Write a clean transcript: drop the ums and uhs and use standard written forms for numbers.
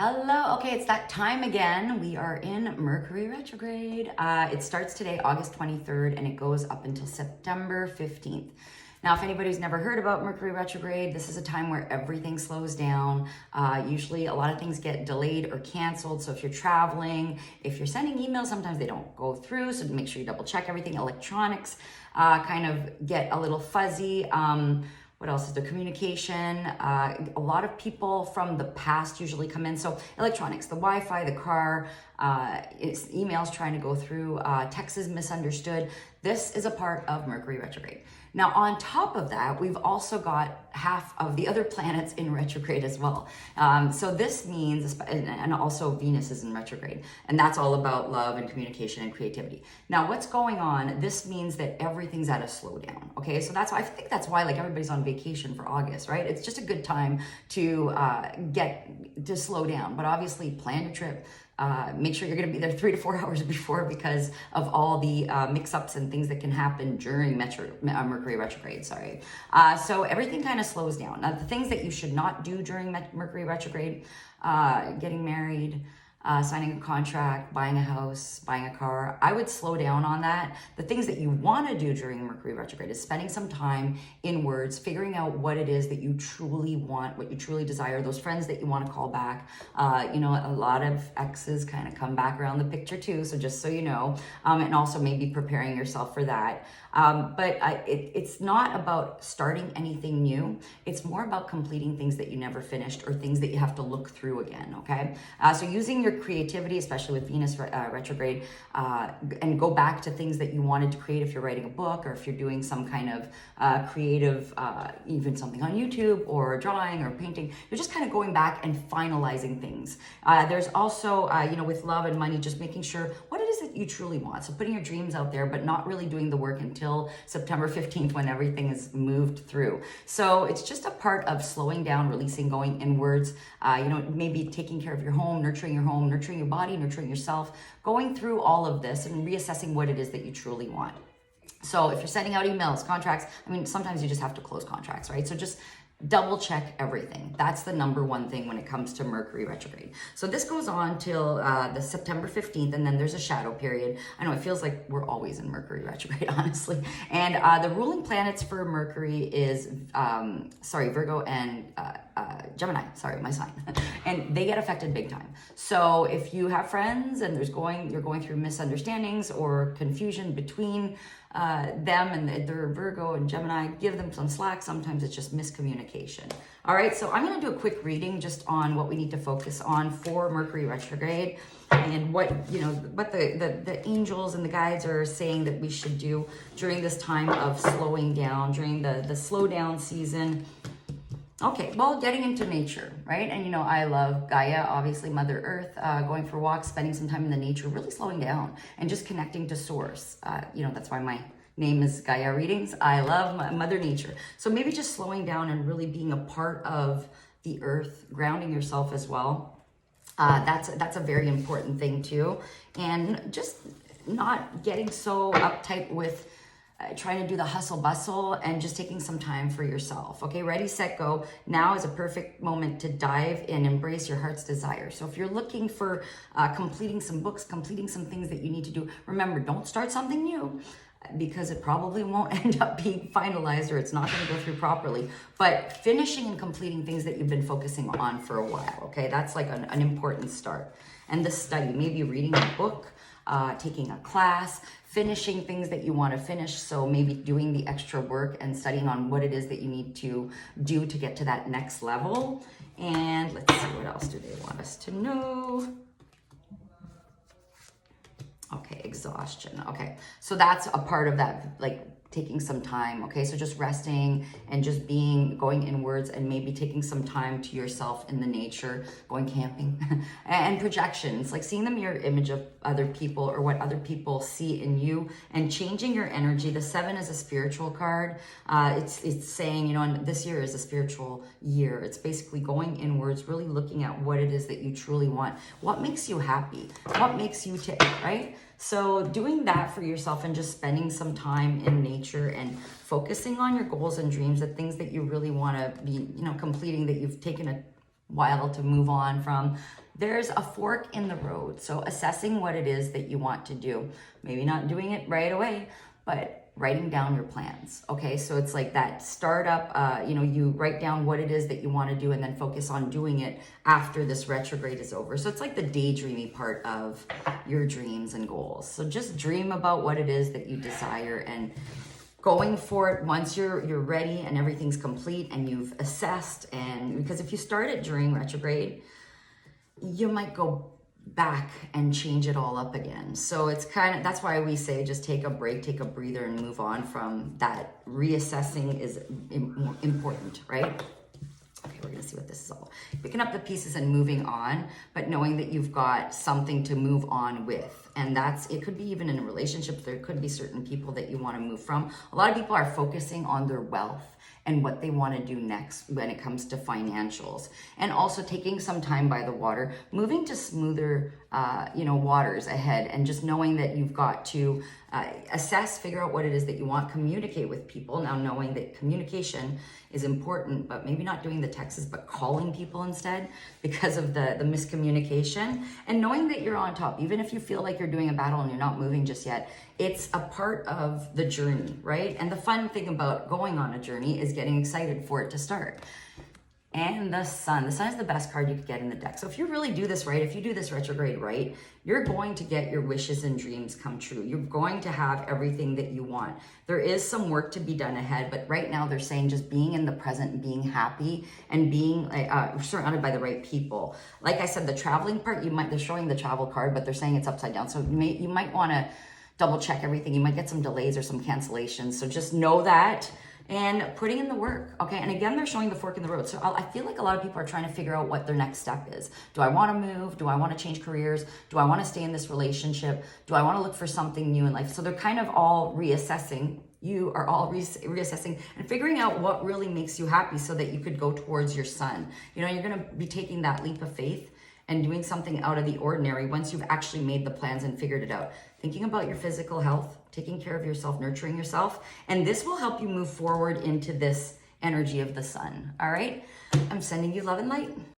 Hello. Okay, it's that time again. We are in Mercury retrograde. It starts today, August 23rd, and it goes up until September 15th. Now, if anybody's never heard about Mercury retrograde, this is a time where everything slows down. Usually a lot of things get delayed or canceled. So if you're traveling, if you're sending emails, sometimes they don't go through. So make sure you double check everything. Electronics kind of get a little fuzzy. What else is there? Communication. A lot of people from the past usually come in. So electronics, the Wi-Fi, the car, it's emails trying to go through, text is misunderstood. This is a part of Mercury retrograde. Now, on top of that, we've also got half of the other planets in retrograde as well. So this means, and also Venus is in retrograde, and that's all about love and communication and creativity. Now, what's going on? This means that everything's at a slowdown. Okay, so that's why I think that's why everybody's on vacation for August, right? It's just a good time to slow down, but obviously plan your trip. Make sure you're going to be there 3 to 4 hours before because of all the mix-ups and things that can happen during Mercury retrograde, sorry. So everything kind of slows down. Now, the things that you should not do during Mercury retrograde, getting married, signing a contract, buying a house, buying a car, I would slow down on that. The things that you want to do during Mercury retrograde is spending some time inwards, figuring out what it is that you truly want, what you truly desire, those friends that you want to call back. A lot of exes kind of come back around the picture too, so just so you know, and also maybe preparing yourself for that. It's not about starting anything new. It's more about completing things that you never finished or things that you have to look through again, okay? So using your creativity, especially with Venus retrograde, and go back to things that you wanted to create if you're writing a book or if you're doing some kind of creative, even something on YouTube or drawing or painting. You're just kind of going back and finalizing things. There's also, with love and money, just making sure what it is that you truly want. So putting your dreams out there, but not really doing the work until September 15th when everything is moved through. So it's just a part of slowing down, releasing, going inwards, maybe taking care of your home, nurturing your body, nurturing yourself, going through all of this and reassessing what it is that you truly want. So if you're sending out emails, contracts, sometimes you just have to close contracts, right? So just double check everything. That's the number one thing when it comes to Mercury retrograde. So this goes on till the September 15th, and then there's a shadow period. I know it feels like we're always in Mercury retrograde, honestly. And the ruling planets for Mercury is, Virgo and Gemini, my sign. And they get affected big time. So if you have friends and you're going through misunderstandings or confusion between them and they're Virgo and Gemini, give them some slack. Sometimes it's just miscommunication. All right, so I'm going to do a quick reading just on what we need to focus on for Mercury retrograde and what the angels and the guides are saying that we should do during this time of slowing down, during the slow down season. Okay, well, getting into nature, right? And I love Gaia, obviously Mother Earth, going for walks, spending some time in the nature, really slowing down and just connecting to source. That's why my name is Gaia Readings. I love Mother Nature. So maybe just slowing down and really being a part of the earth, grounding yourself as well. That's a very important thing too. And just not getting so uptight with trying to do the hustle bustle and just taking some time for yourself. Okay, ready, set, go. Now is a perfect moment to dive and embrace your heart's desire. So if you're looking for completing some books, completing some things that you need to do, remember, don't start something new because it probably won't end up being finalized or it's not going to go through properly. But finishing and completing things that you've been focusing on for a while, okay? That's like an important start. And the study, maybe reading a book, taking a class, finishing things that you want to finish. So maybe doing the extra work and studying on what it is that you need to do to get to that next level. And let's see, what else do they want us to know? Okay, exhaustion. Okay, so that's a part of that, like taking some time. Okay, so just resting and just going inwards and maybe taking some time to yourself in the nature, going camping and projections, like seeing the mirror image of other people or what other people see in you and changing your energy. The 7 is a spiritual card. It's saying, and this year is a spiritual year. It's basically going inwards, really looking at what it is that you truly want. What makes you happy? What makes you tick, right? So doing that for yourself and just spending some time in nature and focusing on your goals and dreams, the things that you really want to be, completing, that you've taken a while to move on from. There's a fork in the road. So assessing what it is that you want to do, maybe not doing it right away, but writing down your plans. Okay, so it's like that startup, you write down what it is that you want to do and then focus on doing it after this retrograde is over. So it's like the daydreamy part of your dreams and goals. So just dream about what it is that you desire and going for it once you're ready and everything's complete and you've assessed. And because if you start it during retrograde, you might go back and change it all up again. So it's that's why we say just take a break, take a breather, and move on from that. Reassessing is important, right? Okay, we're gonna see what this is all. Picking up the pieces and moving on, but knowing that you've got something to move on with. And it could be even in a relationship, there could be certain people that you wanna move from. A lot of people are focusing on their wealth and what they want to do next when it comes to financials, and also taking some time by the water, moving to smoother, waters ahead, and just knowing that you've got to assess, figure out what it is that you want, communicate with people. Now, knowing that communication is important, but maybe not doing the texts, but calling people instead because of the miscommunication, and knowing that you're on top, even if you feel like you're doing a battle and you're not moving just yet. It's a part of the journey, right? And the fun thing about going on a journey is getting excited for it to start. And the sun is the best card you could get in the deck. So if you really do this right, if you do this retrograde right, you're going to get your wishes and dreams come true. You're going to have everything that you want. There is some work to be done ahead, but right now they're saying just being in the present and being happy and being surrounded by the right people. Like I said, the traveling part, they're showing the travel card, but they're saying it's upside down. So you might want to double check everything. You might get some delays or some cancellations. So just know that. And putting in the work, okay? And again, they're showing the fork in the road. So I feel like a lot of people are trying to figure out what their next step is. Do I want to move? Do I want to change careers? Do I want to stay in this relationship? Do I want to look for something new in life? So they're kind of all reassessing. You are all reassessing and figuring out what really makes you happy so that you could go towards your sun. You're going to be taking that leap of faith and doing something out of the ordinary once you've actually made the plans and figured it out. Thinking about your physical health, taking care of yourself, nurturing yourself, and this will help you move forward into this energy of the sun, all right? I'm sending you love and light.